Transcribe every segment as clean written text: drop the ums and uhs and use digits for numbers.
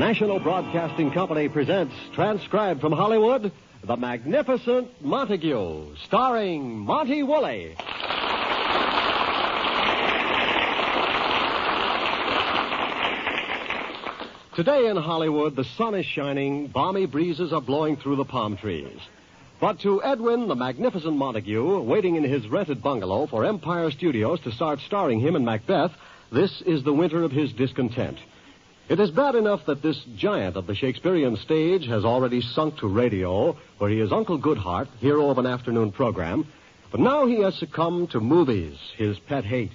National Broadcasting Company presents, transcribed from Hollywood, The Magnificent Montague, starring Monty Woolley. Today in Hollywood, the sun is shining, balmy breezes are blowing through the palm trees. But to Edwin, the Magnificent Montague, waiting in his rented bungalow for Empire Studios to start starring him in Macbeth, this is the winter of his discontent. It is bad enough that this giant of the Shakespearean stage has already sunk to radio, where he is Uncle Goodhart, hero of an afternoon program, but now he has succumbed to movies, his pet hate.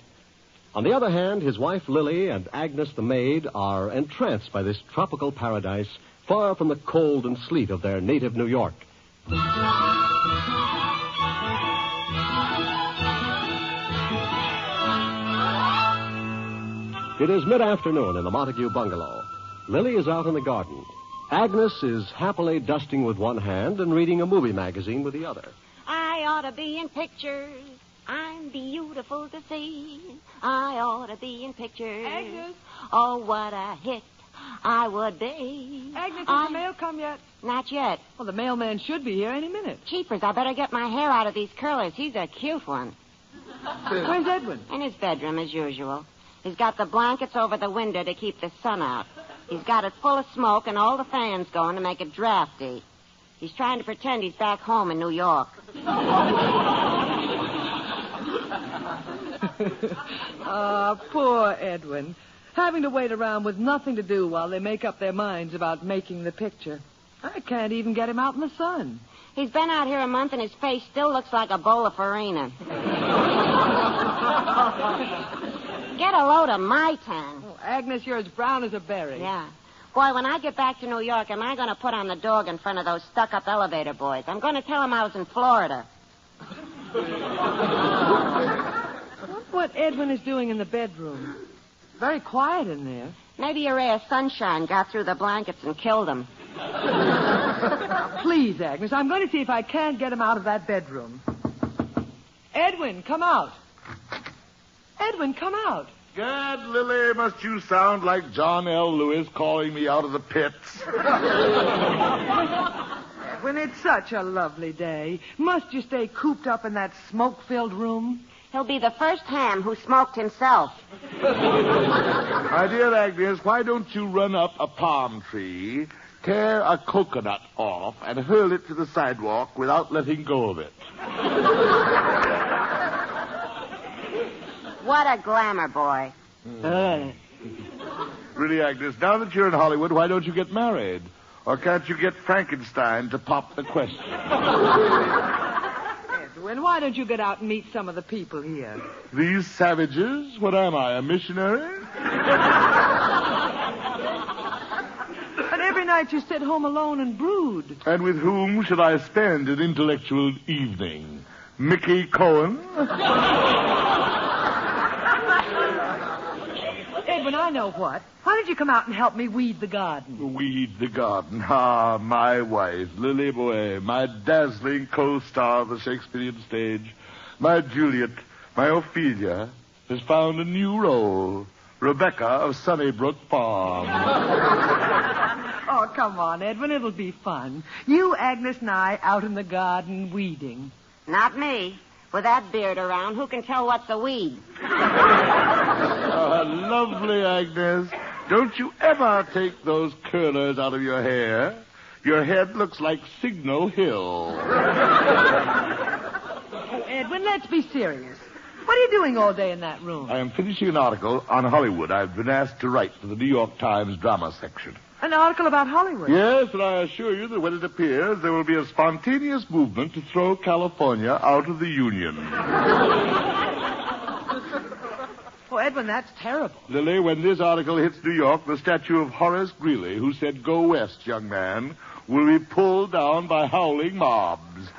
On the other hand, his wife Lily and Agnes the maid are entranced by this tropical paradise, far from the cold and sleet of their native New York. It is mid-afternoon in the Montague bungalow. Lily is out in the garden. Agnes is happily dusting with one hand and reading a movie magazine with the other. I ought to be in pictures. I'm beautiful to see. I ought to be in pictures. Agnes. Oh, what a hit I would be. Agnes, has the mail come yet? Not yet. Well, the mailman should be here any minute. Cheapers, I better get my hair out of these curlers. He's a cute one. Where's Edwin? In his bedroom, as usual. He's got the blankets over the window to keep the sun out. He's got it full of smoke and all the fans going to make it drafty. He's trying to pretend he's back home in New York. Poor Edwin. Having to wait around with nothing to do while they make up their minds about making the picture. I can't even get him out in the sun. He's been out here a month and his face still looks like a bowl of farina. Get a load of my tan. Oh, Agnes, you're as brown as a berry. Yeah. Boy, when I get back to New York, am I going to put on the dog in front of those stuck-up elevator boys? I'm going to tell them I was in Florida. What Edwin is doing in the bedroom? Very quiet in there. Maybe a ray of sunshine got through the blankets and killed him. Please, Agnes, I'm going to see if I can't get him out of that bedroom. Edwin, come out. Edwin, come out. Gad, Lily, must you sound like John L. Lewis calling me out of the pits? Edwin, it's such a lovely day. Must you stay cooped up in that smoke-filled room? He'll be the first ham who smoked himself. My dear Agnes, why don't you run up a palm tree, tear a coconut off, and hurl it to the sidewalk without letting go of it? What a glamour boy. Really, Agnes, now that you're in Hollywood, why don't you get married? Or can't you get Frankenstein to pop the question? Edwin, why don't you get out and meet some of the people here? These savages? What am I, a missionary? And every night you sit home alone and brood. And with whom should I spend an intellectual evening? Mickey Cohen? Edwin, I know what. Why don't you come out and help me weed the garden? Weed the garden. Ah, my wife, Lily Boy, my dazzling co-star of the Shakespearean stage, my Juliet, my Ophelia, has found a new role. Rebecca of Sunnybrook Farm. Oh, come on, Edwin. It'll be fun. You, Agnes, and I out in the garden weeding. Not me. With that beard around, who can tell what's a weed? Lovely, Agnes. Don't you ever take those curlers out of your hair. Your head looks like Signal Hill. Oh, Edwin, let's be serious. What are you doing all day in that room? I am finishing an article on Hollywood. I've been asked to write for the New York Times drama section. An article about Hollywood? Yes, and I assure you that when it appears, there will be a spontaneous movement to throw California out of the Union. Oh, Edwin, that's terrible. Lily, when this article hits New York, the statue of Horace Greeley, who said, "Go west, young man," will be pulled down by howling mobs.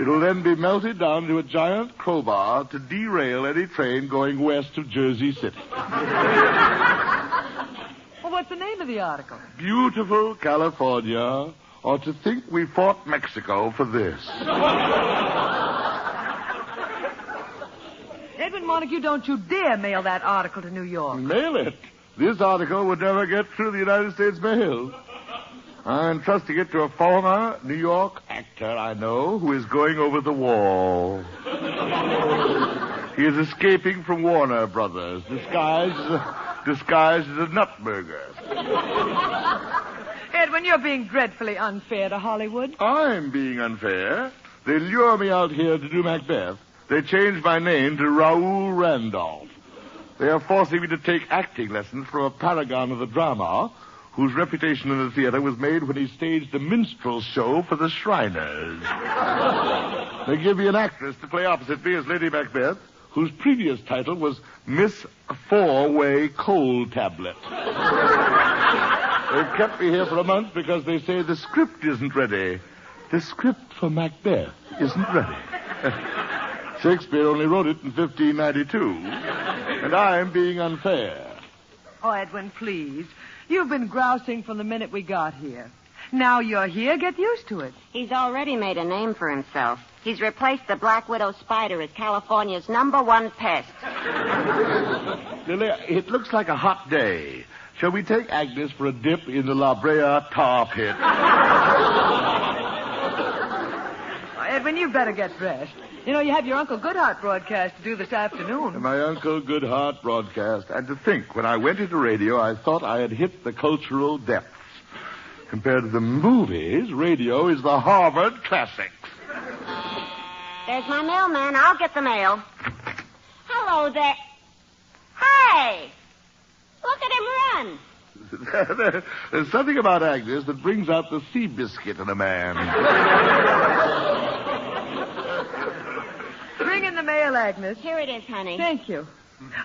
It'll then be melted down into a giant crowbar to derail any train going west of Jersey City. Well, what's the name of the article? Beautiful California, or to think we fought Mexico for this. Edwin Montague, don't you dare mail that article to New York. Mail it? this article would never get through the United States mail. I'm entrusting it to a former New York actor I know who is going over the wall. He is escaping from Warner Brothers, disguised as a nutburger. Edwin, you're being dreadfully unfair to Hollywood. I'm being unfair. They lure me out here to do Macbeth. They changed my name to Raoul Randolph. They are forcing me to take acting lessons from a paragon of the drama whose reputation in the theater was made when he staged a minstrel show for the Shriners. They give me an actress to play opposite me as Lady Macbeth, whose previous title was Miss Four-Way Coal Tablet. They've kept me here for a month because they say the script isn't ready. The script for Macbeth isn't ready. Shakespeare only wrote it in 1592, and I'm being unfair. Oh, Edwin, please. You've been grousing from the minute we got here. Now you're here, get used to it. He's already made a name for himself. He's replaced the black widow spider as California's #1 pest. Lily, it looks like a hot day. Shall we take Agnes for a dip in the La Brea tar pit? Edwin, you better get dressed. You know, you have your Uncle Goodhart broadcast to do this afternoon. My Uncle Goodhart broadcast. And to think, when I went into radio, I thought I had hit the cultural depths. Compared to the movies, radio is the Harvard classics. There's my mailman. I'll get the mail. Hello there. Hey! Look at him run. There's something about Agnes that brings out the sea biscuit in a man. Bring in the mail, Agnes. Here it is, honey. Thank you.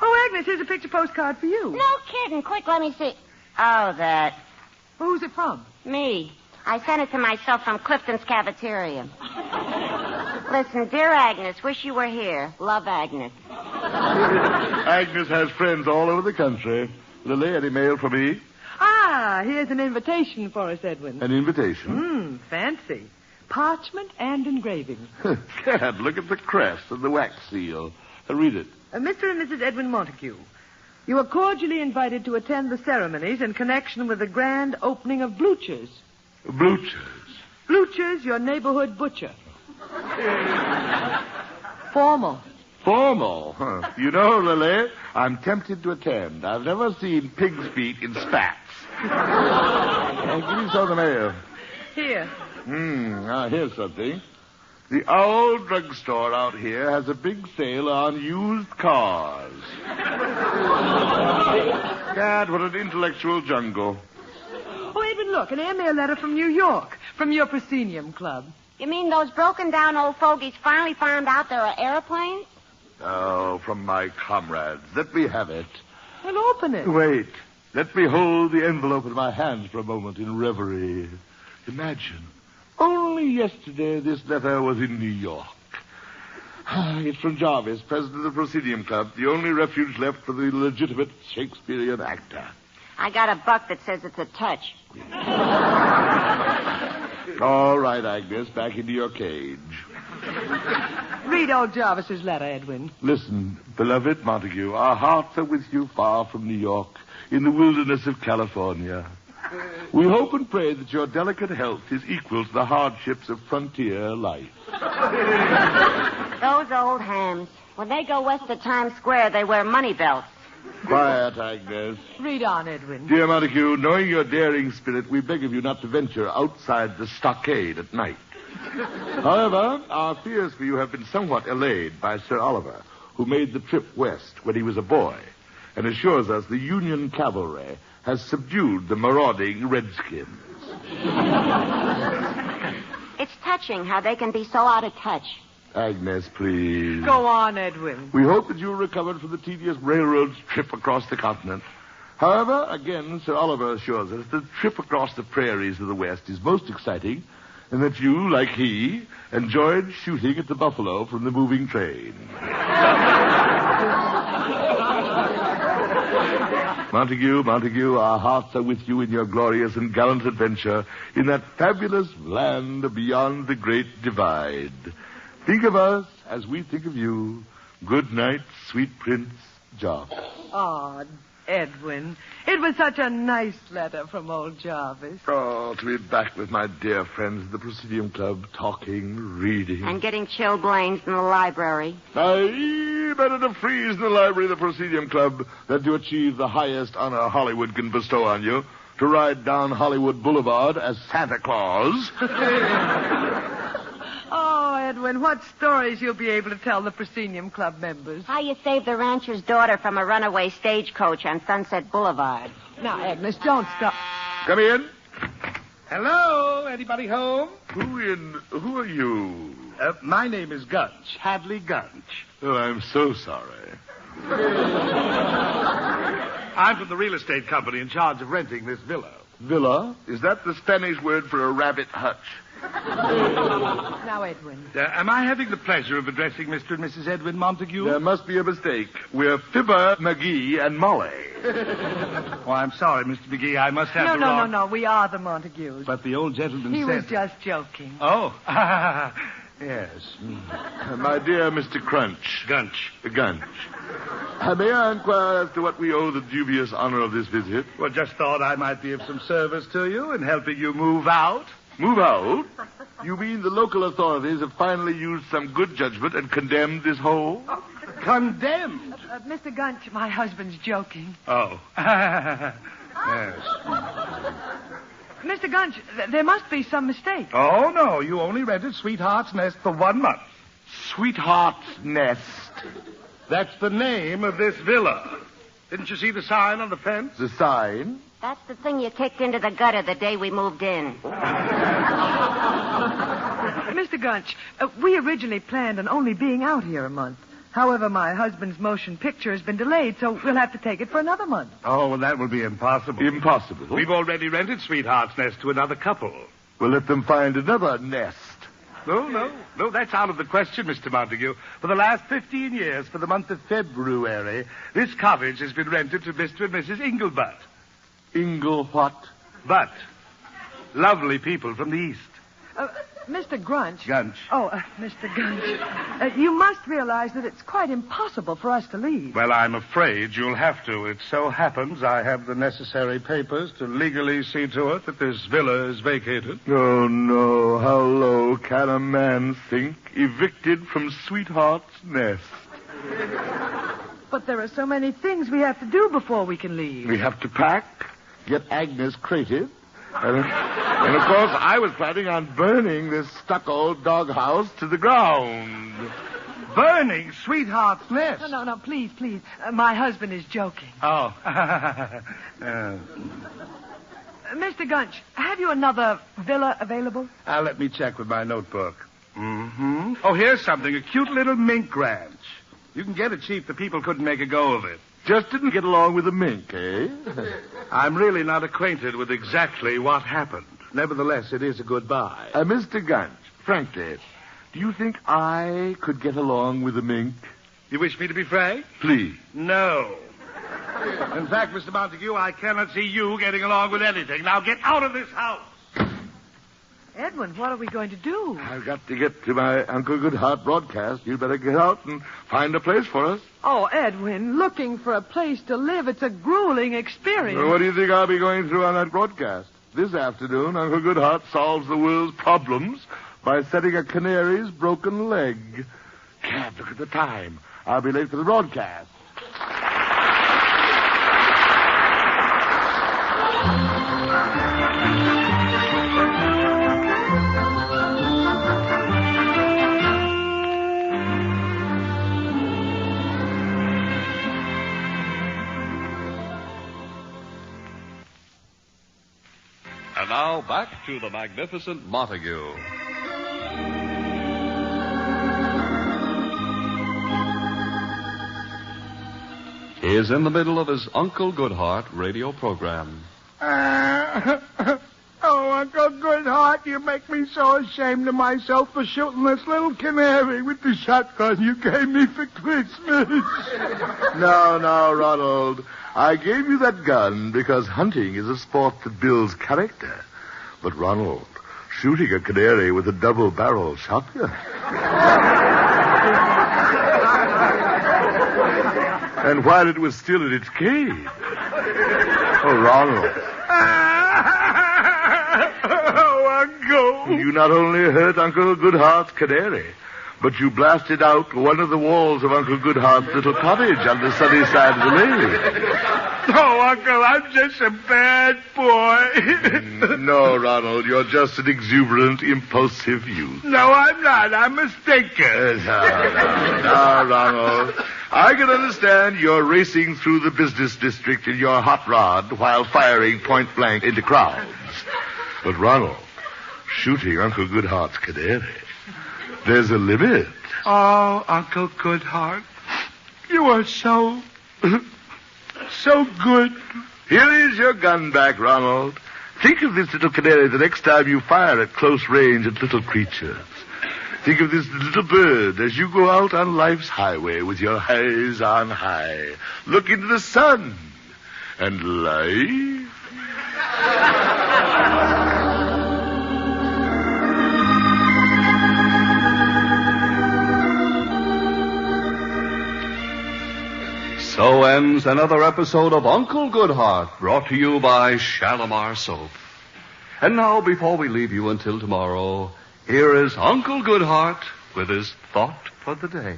Oh, Agnes, here's a picture postcard for you. No kidding. Quick, let me see. Oh, that. Who's it from? Me. I sent it to myself from Clifton's cafeteria. Listen, dear Agnes, wish you were here. Love, Agnes. Agnes has friends all over the country. Lily, any mail for me? Ah, here's an invitation for us, Edwin. An invitation? Fancy. Parchment and engraving. Gad, look at the crest and the wax seal. Read it. Mr. and Mrs. Edwin Montague, you are cordially invited to attend the ceremonies in connection with the grand opening of Blucher's. Blucher's? Blucher's, your neighborhood butcher. Formal. Formal? Huh. You know, Lily, I'm tempted to attend. I've never seen pig's feet in spats. Give me some of the mail. Here. Here's something. The Owl Drugstore out here has a big sale on used cars. Gad, what an intellectual jungle. Oh, Edwin, look, an airmail letter from New York, from your proscenium club. You mean those broken-down old fogies finally found out there are airplanes? Oh, from my comrades. Let me have it. Well, open it. Wait. Let me hold the envelope in my hands for a moment in reverie. Imagine. Only yesterday this letter was in New York. It's from Jarvis, president of the Proscenium Club, the only refuge left for the legitimate Shakespearean actor. I got a buck that says it's a touch. All right, Agnes, back into your cage. Read old Jarvis's letter, Edwin. Listen, beloved Montague, our hearts are with you far from New York, in the wilderness of California. We hope and pray that your delicate health is equal to the hardships of frontier life. Those old hams. When they go west of Times Square, they wear money belts. Quiet, Agnes. Read on, Edwin. Dear Montague, knowing your daring spirit, we beg of you not to venture outside the stockade at night. However, our fears for you have been somewhat allayed by Sir Oliver, who made the trip west when he was a boy, and assures us the Union cavalry has subdued the marauding redskins. It's touching how they can be so out of touch. Agnes, please. Go on, Edwin. We hope that you recovered from the tedious railroad trip across the continent. However, again, Sir Oliver assures us the trip across the prairies of the West is most exciting, and that you, like he, enjoyed shooting at the buffalo from the moving train. Montague, our hearts are with you in your glorious and gallant adventure in that fabulous land beyond the Great Divide. Think of us as we think of you. Good night, sweet Prince Jarvis. Oh, Edwin. It was such a nice letter from old Jarvis. Oh, to be back with my dear friends at the Presidium Club, talking, reading. And getting chilblains in the library. Aye, better to freeze in the library of the Presidium Club than to achieve the highest honor Hollywood can bestow on you, to ride down Hollywood Boulevard as Santa Claus. Oh, Edwin, what stories you'll be able to tell the Proscenium Club members. How you saved the rancher's daughter from a runaway stagecoach on Sunset Boulevard. Now, Agnes, don't stop. Come in. Hello, anybody home? Who are you? My name is Gunch, Hadley Gunch. Oh, I'm so sorry. I'm from the real estate company in charge of renting this villa. Villa? Is that the Spanish word for a rabbit hutch? Now, Edwin. Am I having the pleasure of addressing Mr. and Mrs. Edwin Montague? There must be a mistake. We're Fibber, McGee, and Molly. Oh, I'm sorry, Mr. McGee. I must have the wrong... No. We are the Montagues. But the old gentleman He said... was just joking. Oh, yes. My dear Mr. Crunch. Gunch. Gunch. May I inquire as to what we owe the dubious honor of this visit? Well, just thought I might be of some service to you in helping you move out. Move out? You mean the local authorities have finally used some good judgment and condemned this hole? Condemned? Mr. Gunch, my husband's joking. Oh. Yes. Mr. Gunch, there must be some mistake. Oh, no. You only rented Sweetheart's Nest for 1 month. Sweetheart's Nest. That's the name of this villa. Didn't you see the sign on the fence? The sign? That's the thing you kicked into the gutter the day we moved in. Mr. Gunch, we originally planned on only being out here a month. However, my husband's motion picture has been delayed, so we'll have to take it for another month. Oh, well, that will be impossible. Impossible? We've already rented Sweetheart's Nest to another couple. We'll let them find another nest. No, that's out of the question, Mr. Montague. For the last 15 years, for the month of February, this cottage has been rented to Mr. and Mrs. Inglebutt. Ingle what? But lovely people from the East. Mr. Gunch. Gunch. Oh, Mr. Gunch. You must realize that it's quite impossible for us to leave. Well, I'm afraid you'll have to. It so happens I have the necessary papers to legally see to it that this villa is vacated. Oh, no. How low can a man sink, evicted from Sweetheart's Nest? But there are so many things we have to do before we can leave. We have to pack, get Agnes crated, and of course, I was planning on burning this stucco doghouse to the ground. Burning Sweetheart's Nest? No, please. My husband is joking. Oh. Mr. Gunch, have you another villa available? Let me check with my notebook. Mm-hmm. Oh, here's something. A cute little mink ranch. You can get it cheap. The people couldn't make a go of it. Just didn't get along with the mink, eh? I'm really not acquainted with exactly what happened. Nevertheless, it is a good buy. Mr. Gunch, frankly, do you think I could get along with the mink? You wish me to be frank? Please. No. In fact, Mr. Montague, I cannot see you getting along with anything. Now get out of this house. Edwin, what are we going to do? I've got to get to my Uncle Goodhart broadcast. You'd better get out and find a place for us. Oh, Edwin, looking for a place to live, it's a grueling experience. Well, what do you think I'll be going through on that broadcast? This afternoon, Uncle Goodhart solves the world's problems by setting a canary's broken leg. Can't look at the time. I'll be late for the broadcast. And now, back to the Magnificent Montague. He is in the middle of his Uncle Goodhart radio program. Oh, Uncle Goodhart, you make me so ashamed of myself for shooting this little canary with the shotgun you gave me for Christmas. No, Ronald. I gave you that gun because hunting is a sport that builds character. But, Ronald, shooting a canary with a double-barrel shotgun... And while it was still in its cage. Oh, Ronald. Oh, Uncle. You not only hurt Uncle Goodhart's canary, but you blasted out one of the walls of Uncle Goodhart's little cottage on the sunny side of the lake. Oh, Uncle, I'm just a bad boy. No, Ronald, you're just an exuberant, impulsive youth. No, I'm not. I'm mistaken. Now, Ronald, I can understand you're racing through the business district in your hot rod while firing point blank into crowds. But, Ronald, shooting Uncle Goodhart's canary, there's a limit. Oh, Uncle Goodhart, you are so good. Here is your gun back, Ronald. Think of this little canary the next time you fire at close range at little creatures. Think of this little bird as you go out on life's highway with your eyes on high. Look into the sun and life. So ends another episode of Uncle Goodhart, brought to you by Shalimar Soap. And now, before we leave you until tomorrow, here is Uncle Goodhart with his thought for the day.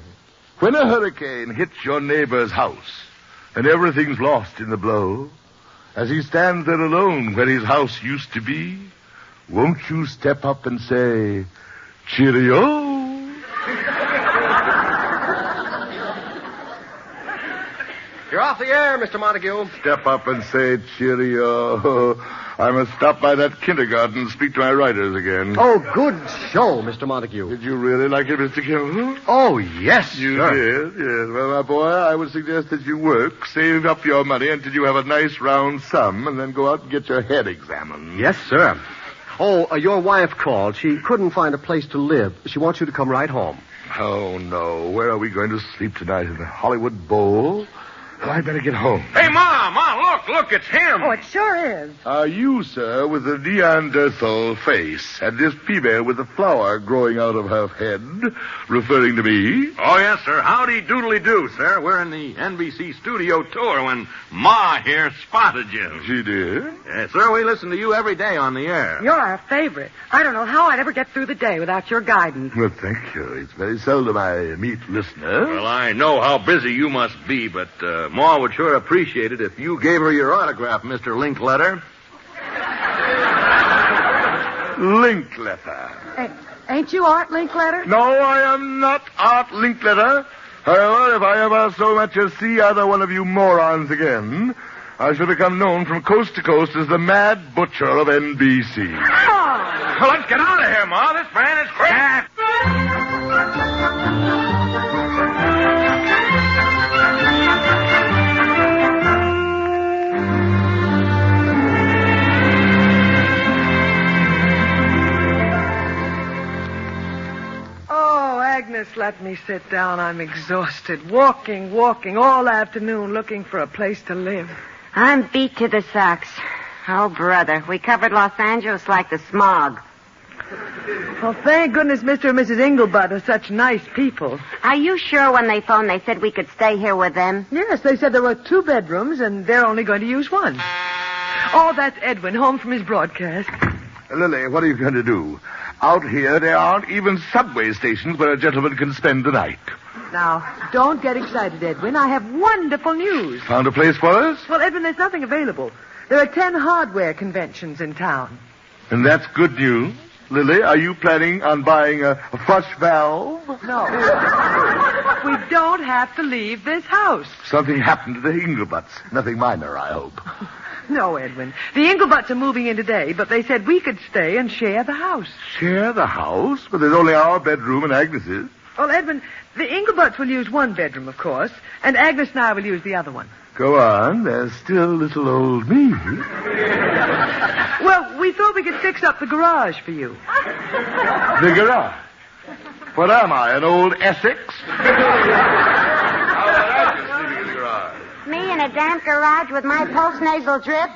When a hurricane hits your neighbor's house and everything's lost in the blow, as he stands there alone where his house used to be, won't you step up and say, cheerio? You're off the air, Mr. Montague. Step up and say, cheerio. I must stop by that kindergarten and speak to my writers again. Oh, good show, Mr. Montague. Did you really like it, Mr. Kelton? Oh, yes, You sir. did, yes. Well, my boy, I would suggest that you work, save up your money until you have a nice round sum, and then go out and get your head examined. Yes, sir. Oh, your wife called. She couldn't find a place to live. She wants you to come right home. Oh, no. Where are we going to sleep tonight? In the Hollywood Bowl? Well, I better get home. Hey, Ma, look, it's him. Oh, it sure is. Are you, sir, with the Neanderthal face, and this female with the flower growing out of her head, referring to me? Oh, yes, sir. Howdy doodly do, sir. We're in the NBC studio tour when Ma here spotted you. She did? Yes, sir, we listen to you every day on the air. You're our favorite. I don't know how I'd ever get through the day without your guidance. Well, thank you. It's very seldom I meet listeners. Well, I know how busy you must be, but Ma would sure appreciate it if you gave her your autograph, Mr. Linkletter. Linkletter. Hey, ain't you Art Linkletter? No, I am not Art Linkletter. However, if I ever so much as see either one of you morons again, I shall become known from coast to coast as the Mad Butcher of NBC. Well, let's get out of here, Ma. This man is crazy. Agnes, let me sit down. I'm exhausted. Walking all afternoon looking for a place to live. I'm beat to the socks. Oh, brother, we covered Los Angeles like the smog. Well, thank goodness Mr. and Mrs. Engelbart are such nice people. Are you sure when they phoned they said we could stay here with them? Yes, they said there were 2 bedrooms and they're only going to use 1. Oh, that's Edwin, home from his broadcast. Lily, what are you going to do? Out here, there aren't even subway stations where a gentleman can spend the night. Now, don't get excited, Edwin. I have wonderful news. Found a place for us? Well, Edwin, there's nothing available. There are 10 hardware conventions in town. And that's good news. Lily, are you planning on buying a flush valve? No. We don't have to leave this house. Something happened to the Engelbutts. Nothing minor, I hope. No, Edwin. The Engelbutts are moving in today, but they said we could stay and share the house. Share the house? But there's only our bedroom and Agnes's. Well, Edwin, the Engelbutts will use 1 bedroom, of course, and Agnes and I will use the other one. Go on. There's still little old me. Well, we thought we could fix up the garage for you. The garage? What am I, an old Essex? How about Agnes sleeping in the garage? Me in a damp garage with my post-nasal drip?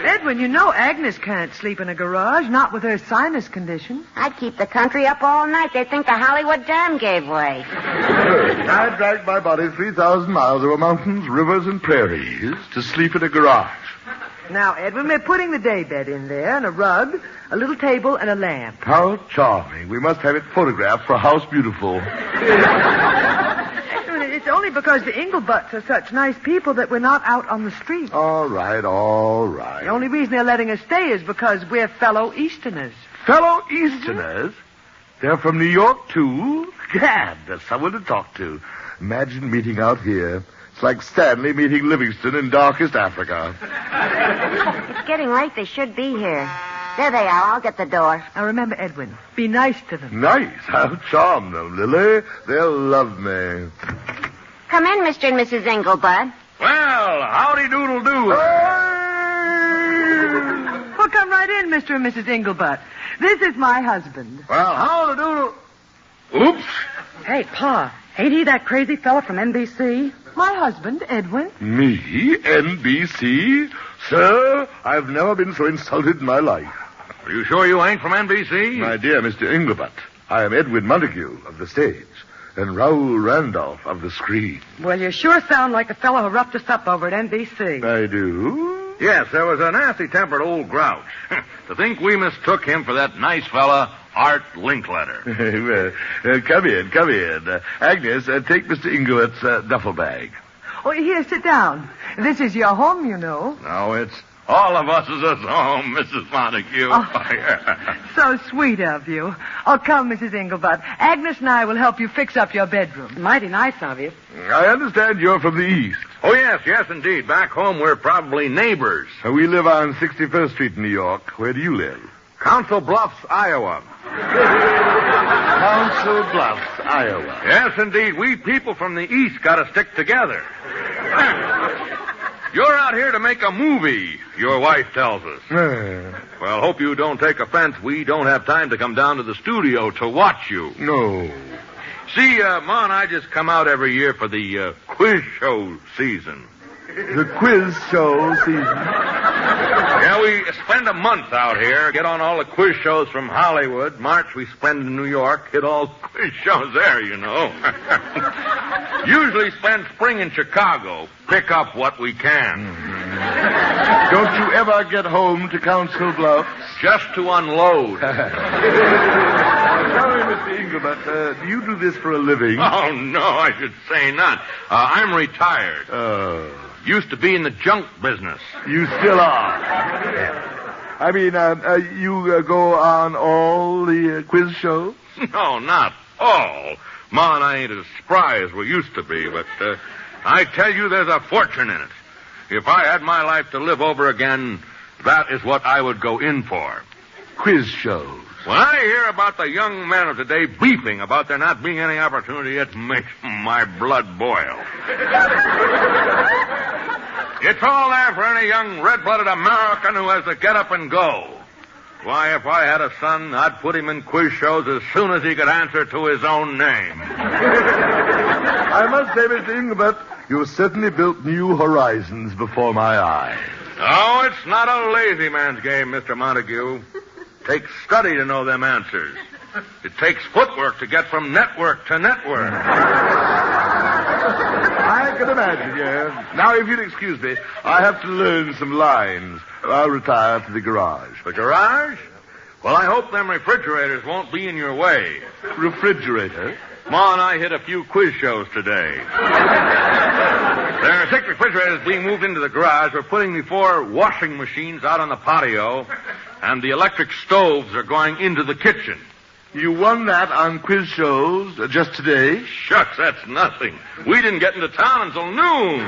Edwin, you know Agnes can't sleep in a garage, not with her sinus condition. I'd keep the country up all night. They'd think the Hollywood Dam gave way. I dragged my body 3,000 miles over mountains, rivers, and prairies to sleep in a garage. Now, Edwin, we're putting the daybed in there, and a rug, a little table, and a lamp. How charming. We must have it photographed for House Beautiful. Edwin, it's only because the Inglebutts are such nice people that we're not out on the street. All right, all right. The only reason they're letting us stay is because we're fellow Easterners. Fellow Easterners? They're from New York, too? Gad, there's someone to talk to. Imagine meeting out here. It's like Stanley meeting Livingston in darkest Africa. It's getting late. They should be here. There they are. I'll get the door. Now, remember, Edwin, be nice to them. Nice. I'll charm them, Lily. They'll love me. Come in, Mr. and Mrs. Engelbud. Well, howdy doodle do. Well, come right in, Mr. and Mrs. Engelbud. This is my husband. Well, howdy doodle. Oops. Hey, Pa, ain't he that crazy fella from NBC? My husband, Edwin. Me? NBC? Sir, I've never been so insulted in my life. Are you sure you ain't from NBC? My dear Mr. Engelbert, I am Edwin Montague of the stage and Raoul Randolph of the screen. Well, you sure sound like the fellow who roughed us up over at NBC. I do? Yes, there was a nasty-tempered old grouch. To think we mistook him for that nice fella, Art Linkletter. Come in. Agnes, take Mr. Engelbert's duffel bag. Oh, here, sit down. This is your home, you know. No, it's all of us is home, Mrs. Montague. Oh, so sweet of you. Oh, come, Mrs. Engelbud. Agnes and I will help you fix up your bedroom. Mighty nice of you. I understand you're from the East. Oh, yes, indeed. Back home, we're probably neighbors. We live on 61st Street in New York. Where do you live? Council Bluffs, Iowa. Council Bluffs, Iowa. Yes, indeed. We people from the East got to stick together. You're out here to make a movie, your wife tells us. Well, hope you don't take offense. We don't have time to come down to the studio to watch you. No. See, Ma and I just come out every year for the quiz show season. The quiz show season? Yeah, we spend a month out here, get on all the quiz shows from Hollywood. March we spend in New York, hit all quiz shows there, you know. Usually spend spring in Chicago, pick up what we can. Don't you ever get home to Council Bluffs? Just to unload. Sorry, Mr. Engelbert, do you do this for a living? Oh, no, I should say not. I'm retired. Used to be in the junk business. You still are? I mean, you go on all the quiz shows? No, not all. Ma and I ain't as spry as we used to be, but I tell you there's a fortune in it. If I had my life to live over again, that is what I would go in for. Quiz shows. When I hear about the young men of today beefing about there not being any opportunity, it makes my blood boil. It's all there for any young red-blooded American who has to get up and go. Why, if I had a son, I'd put him in quiz shows as soon as he could answer to his own name. I must say, Mr. Engelbert, you certainly built new horizons before my eyes. Oh, it's not a lazy man's game, Mr. Montague. Takes study to know them answers. It takes footwork to get from network to network. I can imagine, yes. Now, if you'll excuse me, I have to learn some lines. I'll retire to the garage. The garage? Well, I hope them refrigerators won't be in your way. Refrigerator? Ma and I hit a few quiz shows today. There are 6 refrigerators being moved into the garage. We're putting the 4 washing machines out on the patio, and the electric stoves are going into the kitchen. You won that on quiz shows just today? Shucks, that's nothing. We didn't get into town until noon.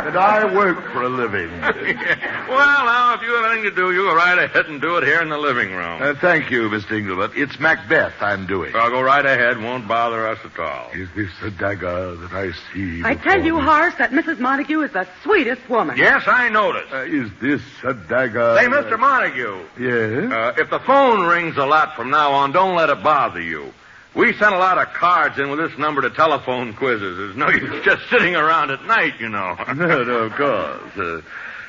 And I work for a living. Well, now, if you have anything to do, you go right ahead and do it here in the living room. Thank you, Mr. Engelbert. It's Macbeth I'm doing. I'll go right ahead. Won't bother us at all. Is this a dagger that I see? I tell you, Horace, that Mrs. Montague is the sweetest woman. Yes, I noticed. Is this a dagger? Say, Mr. Montague. Yes? If the phone rings a lot from now on, don't let it bother you. We sent a lot of cards in with this number to telephone quizzes. There's no use just sitting around at night, you know. No, of course.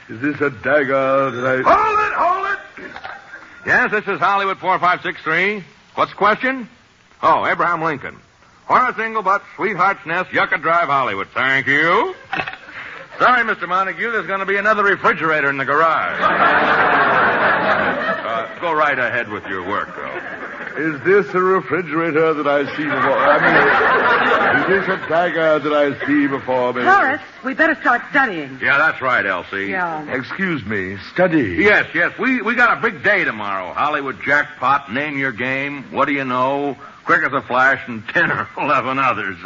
Is this a dagger that I... Hold it! Yes, this is Hollywood 4563. What's the question? Oh, Abraham Lincoln. Horace Inglebutt, Sweetheart's Nest, Yucca Drive, Hollywood. Thank you. Sorry, Mr. Montague, there's going to be another refrigerator in the garage. Go right ahead with your work, though. Is this a refrigerator that I see before? Is this a dagger that I see before me? Horace, we better start studying. Yeah, that's right, Elsie. Yeah. Excuse me, study. Yes. We got a big day tomorrow. Hollywood jackpot, name your game, what do you know, quick as a flash, and 10 or 11 others.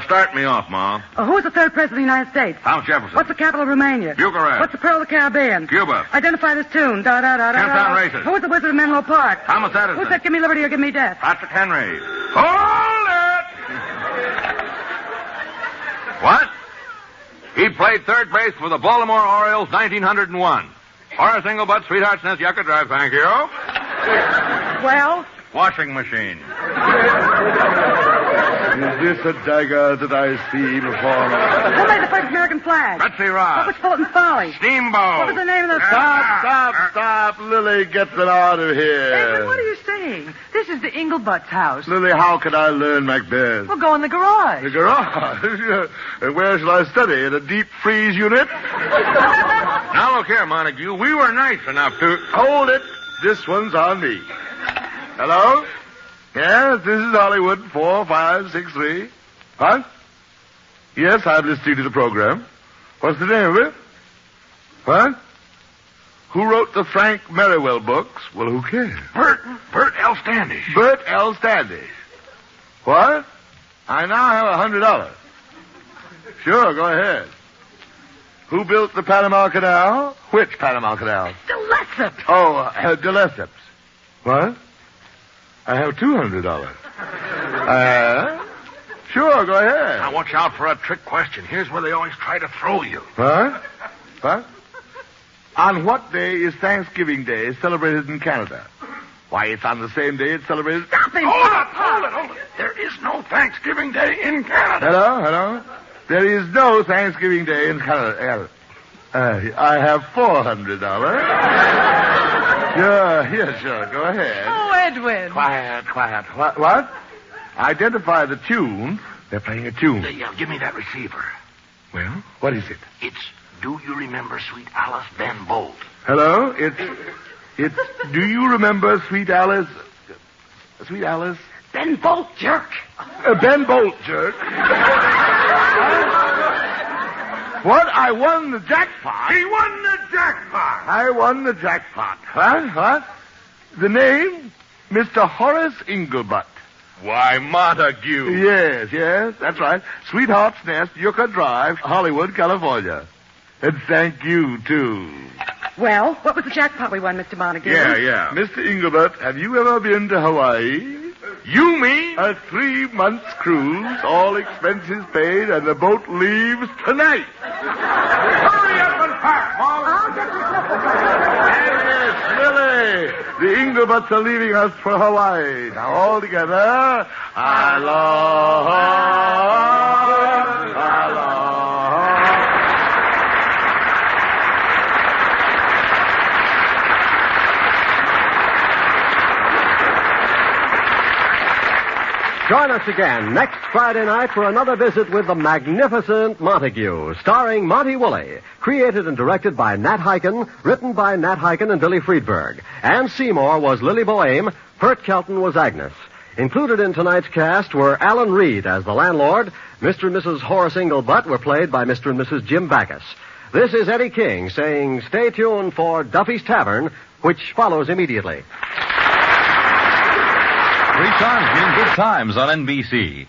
Start me off, Ma. Who was the third president of the United States? Thomas Jefferson. What's the capital of Romania? Bucharest. What's the pearl of the Caribbean? Cuba. Identify this tune. Da da da da. Ten-Pound Races. Who was the Wizard of Menlo Park? Thomas Edison. Who said, "Give me liberty or give me death"? Patrick Henry. Hold it! What? He played third base for the Baltimore Orioles, 1901. Horace Inglebutt, Sweetheart's Nest, Yucca Drive, thank you. Well? Washing machine. Is this a dagger that I see before me? Who made the first American flag? Betsy Ross. What was Fulton's Folly? Steamboat. What was the name of the... Stop. Lily, get them out of here. Edwin, what are you saying? This is the Inglebutt's house. Lily, how can I learn Macbeth? We'll go in the garage. The garage? And where shall I study? In a deep freeze unit? Now look here, Montague. We were nice enough to... Hold it. This one's on me. Hello? Yes, this is Hollywood 4563. What? Yes, I'm listening to the program. What's the name of it? What? Who wrote the Frank Merriwell books? Well, who cares? Bert L. Standish. Bert L. Standish. What? I now have $100. Sure, go ahead. Who built the Panama Canal? Which Panama Canal? De Lesseps. Oh, de Lesseps. What? I have $200. Sure, go ahead. Now watch out for a trick question. Here's where they always try to throw you. What? On what day is Thanksgiving Day celebrated in Canada? Why, it's on the same day it's celebrated... Stop him! Hold it. There is no Thanksgiving Day in Canada. Hello? There is no Thanksgiving Day in Canada. I have $400. Sure. Go ahead. Oh, Edwin. Quiet. What? Identify the tune. They're playing a tune. Yeah, give me that receiver. Well, what is it? It's Do You Remember Sweet Alice Ben Bolt? Hello? It's Do You Remember Sweet Alice? Sweet Alice? Ben Bolt, jerk. Ben Bolt, jerk. What? I won the jackpot? He won the jackpot! I won the jackpot. What? The name? Mr. Horace Inglebutt. Why, Montague. Yes, that's right. Sweetheart's Nest, Yucca Drive, Hollywood, California. And thank you, too. Well, what was the jackpot we won, Mr. Montague? Yeah. Mr. Inglebutt, have you ever been to Hawaii? You mean? A 3-month cruise, all expenses paid, and the boat leaves tonight. Hurry up and pack, I'll get you Lily, the Inglebutts are leaving us for Hawaii. Now, all together, aloha. Join us again next Friday night for another visit with the Magnificent Montague, starring Monty Woolley, created and directed by Nat Hiken, written by Nat Hiken and Billy Friedberg. Anne Seymour was Lily Boehm, Pert Kelton was Agnes. Included in tonight's cast were Alan Reed as the landlord. Mr. and Mrs. Horace Inglebutt were played by Mr. and Mrs. Jim Backus. This is Eddie King saying stay tuned for Duffy's Tavern, which follows immediately. Return in good times on NBC.